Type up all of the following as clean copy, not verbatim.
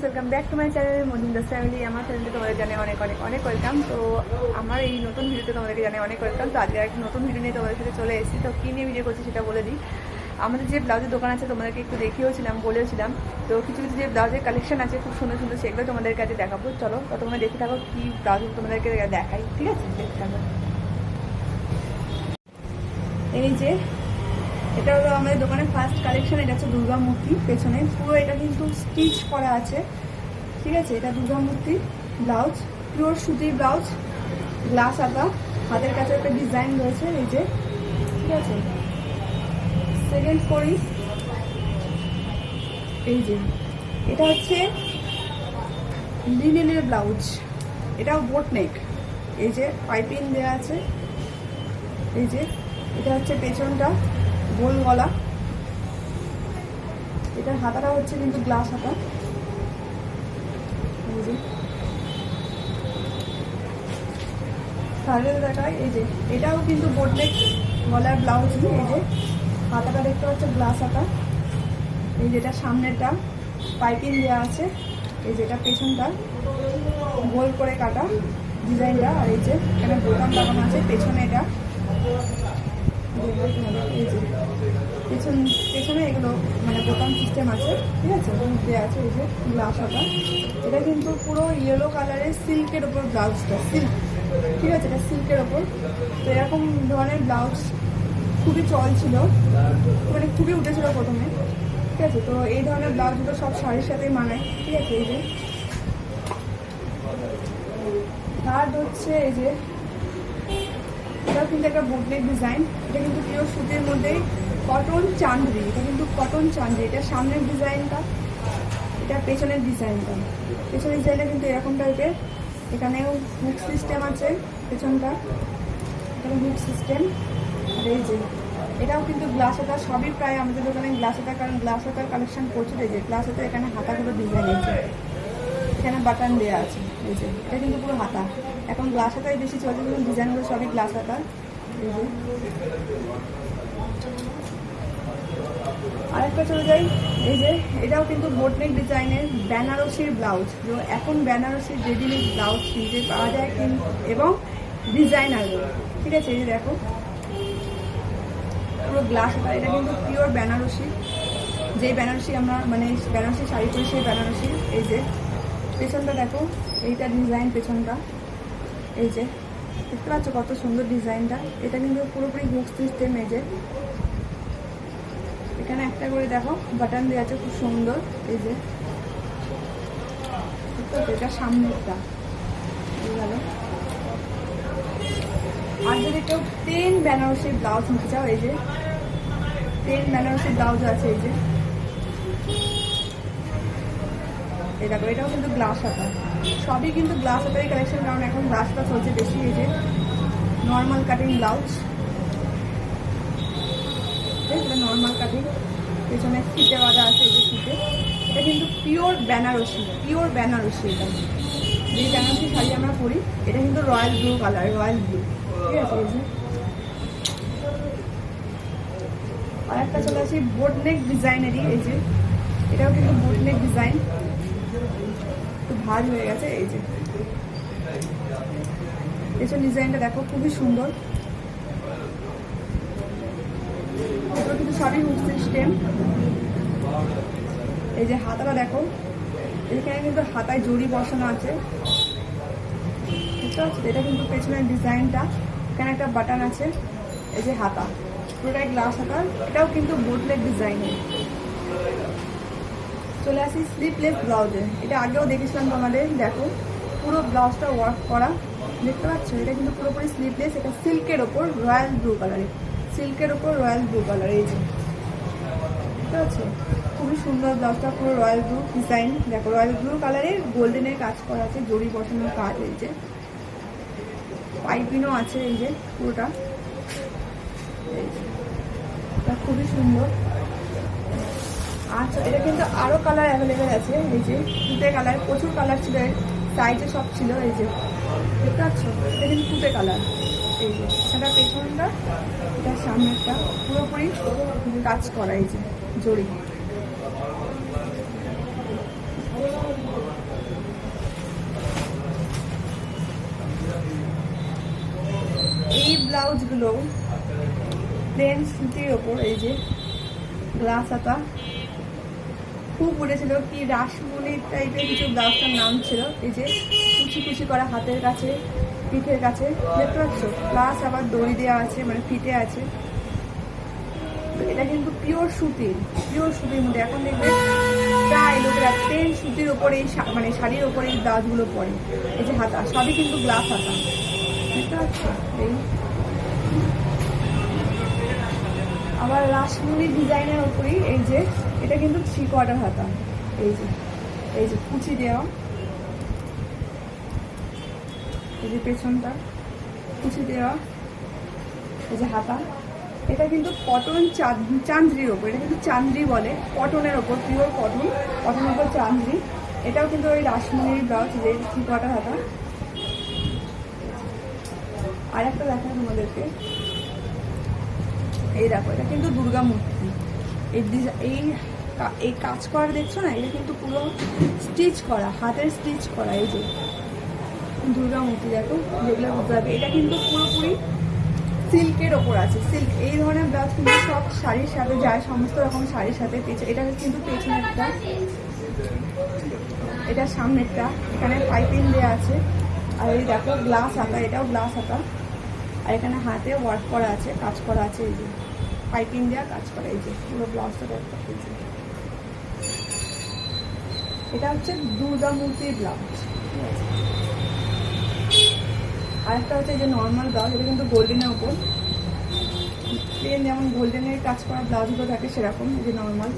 Welcome back to my channel Majumdar family. আমার চ্যানেলে তোমাদের জানে অনেক অনেক অনেক ওয়েলকাম। তো আমার এই নতুন ভিডিওতে তোমাদেরকে জানে অনেক ওয়েলকাম। তো আজকে একটা নতুন ভিডিও নিয়ে তোমাদের সাথে চলে এসেছি। তো কী নিয়ে ভিডিও করছি সেটা বলে দিই। আমাদের যে ব্লাউজের দোকান আছে তোমাদেরকে একটু দেখিয়েওছিলাম, বলেওছিলাম। তো কিছু কিছু যে ব্লাউজের কালেকশন আছে খুব সুন্দর সুন্দর, সেগুলো তোমাদের কাছে দেখাবো। চলো তো তোমরা দেখে থাকো কী ব্লাউজ তোমাদেরকে দেখাই, ঠিক আছে? দেখতে থাকো। এই যে এটা হলো আমাদের দোকানের ফার্স্ট কালেকশন। এটা হচ্ছে দুর্গা মূর্তি, পেছনে পুরো এটা কিন্তু স্টিচ করা আছে, ঠিক আছে? এটা দুর্গা মূর্তি ব্লাউজ, পিওর সুতির ব্লাউজ, গ্লাস আঁকা, হাতের কাছে একটা ডিজাইন রয়েছে এই যে, ঠিক আছে? সেকেন্ড করি এই যে এটা হচ্ছে লিনেনের ব্লাউজ, এটাও বোট নেক, এই যে পাইপিং দেওয়া আছে। এই যে এটা হচ্ছে পেছনটা গোল গলা, এটার হাতাটা হচ্ছে কিন্তু গ্লাস হাতা। এই যে তাহলে দেখায়, এই যে এটাও কিন্তু বোটনেক গলার ব্লাউজ। এই যে হাতাটা দেখতে পাচ্ছে গ্লাস হাতা। এই যেটা সামনেরটা পাইপিং দেওয়া আছে, এই যেটা পেছনটা গোল করে কাটা ডিজাইনটা। আর এই যে এখানে বোতাম লাগানো আছে পেছনে, এটা এই যে পেছনে এগুলো মানে বোতাম সিস্টেম আছে, ঠিক আছে? দেওয়া আছে এই যে গ্লাস হাতা। এটা কিন্তু পুরো ইয়েলো কালারের সিল্কের ওপর ব্লাউজটা, সিল্ক, ঠিক আছে? এটা সিল্কের ওপর। তো এরকম ধরনের ব্লাউজ খুবই চল ছিল, মানে খুবই উঠেছিল প্রথমে, ঠিক আছে? তো এই ধরনের ব্লাউজগুলো সব শাড়ির সাথেই মানায়, ঠিক আছে? এই যে থার্ড হচ্ছে এই যে এটাও কিন্তু একটা বোটনেক ডিজাইন। এটা কিন্তু পিওর সুতির মধ্যে কটন চান্দ্রি, এটা কিন্তু কটন চান্দ্রি। এটা সামনের ডিজাইনটা, এটা পেছনের ডিজাইনটা। পেছনের ডিজাইনটা কিন্তু এরকম টাইপের, এখানেও হুক সিস্টেম আছে পেছনটা, এখানে হুক সিস্টেম। আর এই যে এটাও কিন্তু গ্লাস হাতা, সবই প্রায় আমাদের দোকানে গ্লাস হাতা, কারণ গ্লাস হাতার কালেকশন প্রচুর। এই যে গ্লাস হাতা, এখানে হাতাগুলো ডিজাইন আছে, এখানে বাটন দেওয়া আছে। এই যে এটা কিন্তু পুরো হাতা, এখন গ্লাস হাতাই বেশি চলছে, কিন্তু ডিজাইনগুলো সবই গ্লাস হাতা। এই যে আরেকটা চলে যাই, এই যে এটাও কিন্তু বোটনেক ডিজাইনের বেনারসির ব্লাউজ। এখন বেনারসির রেডিমেড ব্লাউজ কিনতে পাওয়া যায় এবং ডিজাইনার, ঠিক আছে? এই যে দেখো পুরো গ্লাস হাতা, এটা কিন্তু পিওর বেনারসি, যেই বেনারসি আমরা মানে বেনারসি শাড়ি পরি সেই বেনারসি। এই যে পেছনটা দেখো, এইটা ডিজাইন পেছনটা, এই যে দেখতে পাচ্ছ কত সুন্দর ডিজাইনটা। এটা কিন্তু পুরোপুরি হুক সিস্টেম। এই যে এখানে একটা করে দেখো বাটন দেওয়া আছে, খুব সুন্দর। এই যে এটা সামনেরটা গেল। আর যদি কেউ প্লেন বেনারসি ব্লাউজ নিতে চাও, এই যে প্লেন বেনারসি ব্লাউজ আছে। এই যে এই দেখো, এটাও কিন্তু গ্লাস হাতা, সবই কিন্তু গ্লাস হাতারই কালেকশন, কারণ এখন গ্লাস হাতা চলছে বেশি। এই যে নর্মাল কাটিং ব্লাউজ, এটা নর্মাল কাটিং, পেছনে ফিতে বাঁধা আছে। এই যে ফিতে, এটা কিন্তু পিওর বেনারসি, পিওর বেনারসি। এটা যে বেনারসি শাড়ি আমরা পরি, এটা কিন্তু royal blue colour, royal blue, ঠিক আছে? এই যে আর একটা চলে আসি বোটনেক ডিজাইনেরই। এই যে এটাও কিন্তু বোটনেক ডিজাইন, একটু ভাজ হয়ে গেছে। এই যে পেছন ডিজাইনটা দেখো, খুবই সুন্দর। এগুলো কিন্তু সবই হুক সিস্টেম। এই যে হাতাটা দেখো, এখানে কিন্তু হাতায় জড়ি বসানো আছে, বুঝতে পারছো? এটা কিন্তু পেছনের ডিজাইনটা, এখানে একটা বাটন আছে। এই যে হাতা পুরোটাই গ্লাস হাতা, এটাও কিন্তু বোটনেক ডিজাইনের। চলে আসি স্লিভলেস ব্লাউজে। এটা আগেও দেখেছিলাম তোমাদের, দেখো পুরো ব্লাউজটা ওয়ার্ক করা, দেখতে পাচ্ছ? এটা কিন্তু পুরোপুরি স্লিভলেস। এটা সিল্কের ওপর রয়্যাল ব্লু কালারে, সিল্কের ওপর রয়্যাল ব্লু কালার। এই যে বুঝতে পারছো? খুবই সুন্দর ব্লাউজটা, পুরো রয়্যাল ব্লু ডিজাইন। দেখো রয়্যাল ব্লু কালারের গোল্ডেনের কাজ করা আছে, জড়ি বসানোর কাজ। এই যে পাইপিনও আছে, এই যে পুরোটা। এটা খুবই সুন্দর। আচ্ছা, এটা কিন্তু আরও কালার অ্যাভেলেবেল আছে। এই যে তুতে কালার, প্রচুর কালার ছিল, সাইজে সব ছিল। এই যে দেখতে পাচ্ছ, এটা কিন্তু তুতে কালার। এই যে সেটা পেছনটা, এটা সামনেরটা, পুরোপুরি কাজ করা। এই যে জড়ি এই ব্লাউজগুলো প্লেন সুতির ওপর, এই যে গ্লাস হাতা, খুব উঠেছিল কি রাসমণি টাইপের কিছু ব্লাউজটার নাম ছিল। এই যে কুচি কুচি করা হাতের কাছে, পিঠের কাছে, দেখতে পাচ্ছ, প্লাস আবার দড়ি দেওয়া আছে, মানে ফিটে আছে। এটা কিন্তু পিওর সুতির মধ্যে। এখন দেখবে প্রায় লোকেরা প্লেন সুতির ওপরে এই মানে শাড়ির ওপরে এই ব্লাউজগুলো পরে। এই যে হাতা সবই কিন্তু গ্লাস হাতা, বুঝতে পারছো? এই আবার রাসমণি ডিজাইনের ওপরেই এই যে এটা কিন্তু 3/4 হাতা। এই যে কুচি দেওয়া, এই যে পেছনটা কুচি দেওয়া, এই যে হাতা। এটা কিন্তু কটন চান্দ্রির ওপর, এটা কিন্তু চান্দ্রি বলে, কটনের ওপর, পিওর কটনের ওপর চান্দ্রি। এটাও কিন্তু ওই রাসমণির ব্লাউজ, যে 3/4 হাতা। আর একটা দেখাই তোমাদেরকে, এই দেখো, এটা কিন্তু দুর্গা মূর্তি। এই কাজ করা দেখছো না, এটা কিন্তু পুরো স্টিচ করা, হাতের স্টিচ করা। এই যে দুর্গা মূর্তি দেখো, যেগুলো বুঝতে হবে। এটা কিন্তু পুরোপুরি সিল্কের ওপর আছে। সিল্ক এই ধরনের ব্লাউজ কিন্তু সব শাড়ির সাথে যায়, সমস্ত রকম শাড়ির সাথে। এটা কিন্তু পেছনেরটা, এটা সামনেরটা, এখানে পাইপিং দেওয়া আছে। আর এই দেখো গ্লাস হাতা, এটাও গ্লাস হাতা। আর এখানে হাতে ওয়ার্ক করা আছে, কাজ করা আছে। এই যে পাইপিং দেওয়া, কাজ করা। এই যে পুরো ব্লাউজটা দেখতে, এটা হচ্ছে দুর্গা মূর্তির ব্লাউজ। আরেকটা হচ্ছে যে নর্মাল ব্লাউজ, এটা কিন্তু গোল্ডেনের ওপর, প্লেন যেমন গোল্ডেনের কাজ করা ব্লাউজগুলো থাকে সেরকম। এই যে নর্মাল,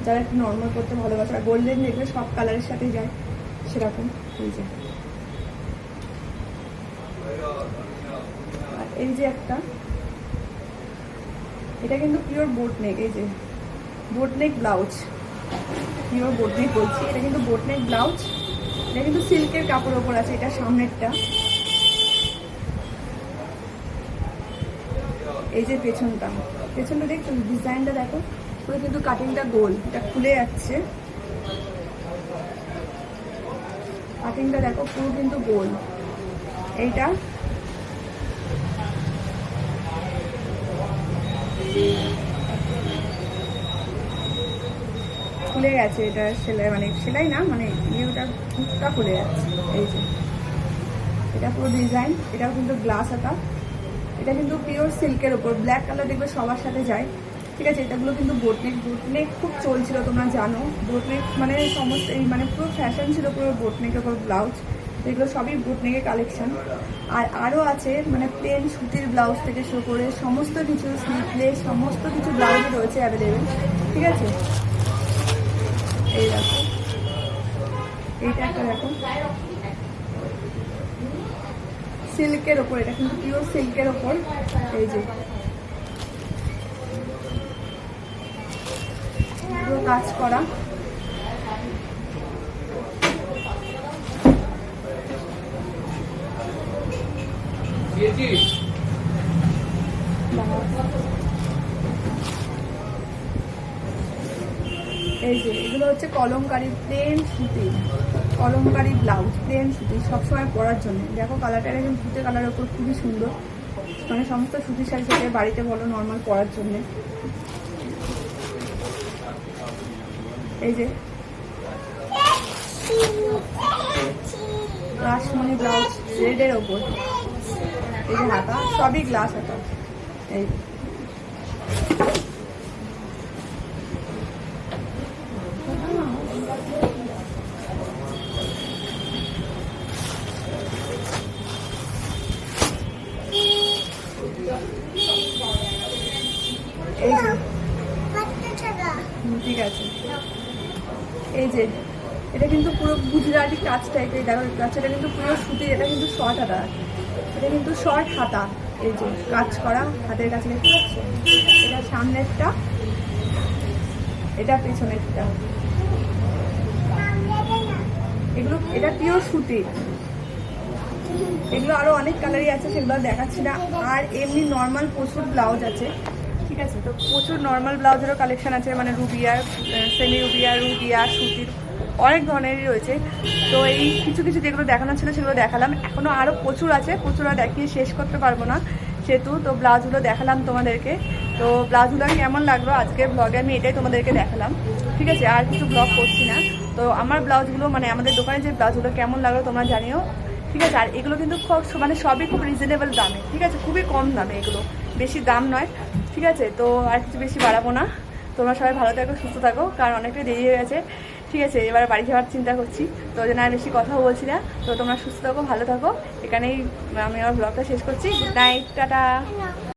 যারা একটু নর্মাল করতে ভালোবাসে, আর গোল্ডেন দেখবে সব কালারের সাথে যায় সেরকম। এই যে একটা, এটা কিন্তু পিওর বোটনেক। এই যে বোটনেক ব্লাউজ, পিওর বোটনেক বলছি, এটা কিন্তু বোটনেক ব্লাউজ। এটা কিন্তু সিল্কের কাপড়ের ওপর আছে। এটা সামনেরটা, এই যে পেছনটা দেখছো, ডিজাইনটা দেখো, পুরো কিন্তু কাটিংটা গোল, এটা খুলে যাচ্ছে। কাটিংটা দেখো পুরো কিন্তু গোল। এইটা খুলে গেছে, এটা সেলাই, মানে সেলাই না, মানে ইয়েটা হুকটা খুলে যাচ্ছে। এই যে এটা পুরো ডিজাইন, এটাও কিন্তু গ্লাস হাতা। এটা কিন্তু পিওর সিল্কের ওপর, ব্ল্যাক কালার দেখবে সবার সাথে যায়, ঠিক আছে। এটাগুলো কিন্তু বোটনেক খুব চলছিল, তোমরা জানো। বোটনেক মানে সমস্ত এই মানে পুরো ফ্যাশন ছিল, পুরো বোটনেকের ওপর ব্লাউজ। এগুলো সবই বোটনেকের কালেকশন। আর আরও আছে মানে প্লেন সুতির ব্লাউজ থেকে শুরু করে সমস্ত কিছু, স্লিভলেস সমস্ত কিছু ব্লাউজ রয়েছে অ্যাভেলেবেল, ঠিক আছে। এই দেখো, এইটা একটা দেখো, সিল্কের ওপর, এটা কিন্তু পিওর সিল্কের ওপর। এই যে পুরো কাজ করা। এই যে এগুলো হচ্ছে কলমকারি প্লেন সুতি, কলমকারি ব্লাউজ, প্লেন সুতি, সবসময় পরার জন্য। দেখো কালারটা একদম ফুটে কালারের ওপর, খুবই সুন্দর। মানে সমস্ত সুতির শাড়ি সাথে বাড়িতে বলো নর্মাল পরার জন্য। এই যে রাসমণি ব্লাউজ রেডের ওপর, এই যে হাতা, সবই গ্লাস হাতা। এই ঠিক আছে। এই যে এটা কিন্তু পুরো গুজরাটি কাজ টাইপের, দেখো কাজটা কিন্তু পুরো সুতির। এটা কিন্তু শর্ট হাতা, এটা কিন্তু শর্ট হাতা। এই যে কাজ করা হাতের কাছে দেখতে পাচ্ছ। এটা সামনেরটা, এটা পেছনেরটা। এগুলো, এটা পিওর সুতি। এগুলো আরো অনেক কালারই আছে, সেগুলো দেখাচ্ছি না। আর এমনি নর্মাল প্রচুর ব্লাউজ আছে, ঠিক আছে। তো প্রচুর নর্মাল ব্লাউজেরও কালেকশন আছে, মানে রুবিয়া, সেমি রুবিয়া, সুতির অনেক ধরনেরই রয়েছে। তো এই কিছু কিছু যেগুলো দেখানো ছিল সেগুলো দেখালাম, এখনও আরও প্রচুর আছে, প্রচুর আর দেখিয়ে শেষ করতে পারবো না সেহেতু। তো ব্লাউজগুলো দেখালাম তোমাদেরকে। তো ব্লাউজগুলো কেমন লাগলো আজকের ব্লগে আমি এটাই তোমাদেরকে দেখালাম, ঠিক আছে, আর কিছু ব্লগ করছি না। তো আমার ব্লাউজগুলো মানে আমাদের দোকানে যে ব্লাউজগুলো কেমন লাগলো তোমরা জানিও, ঠিক আছে। আর এগুলো কিন্তু মানে সবই খুব রিজনেবল দামে, ঠিক আছে, খুবই কম দামে, এগুলো বেশি দাম নয়, ঠিক আছে। তো আর কিছু বেশি বাড়াবো না, তোমরা সবাই ভালো থাকো, সুস্থ থাকো, কারণ অনেকটা দেরি হয়ে গেছে, ঠিক আছে। এবার বাড়ি যাওয়ার চিন্তা করছি, তো ওই জন্য আর বেশি কথা বলছি না। তো তোমরা সুস্থ থাকো, ভালো থাকো, এখানেই আমি আমার ব্লগটা শেষ করছি। Good night, tata.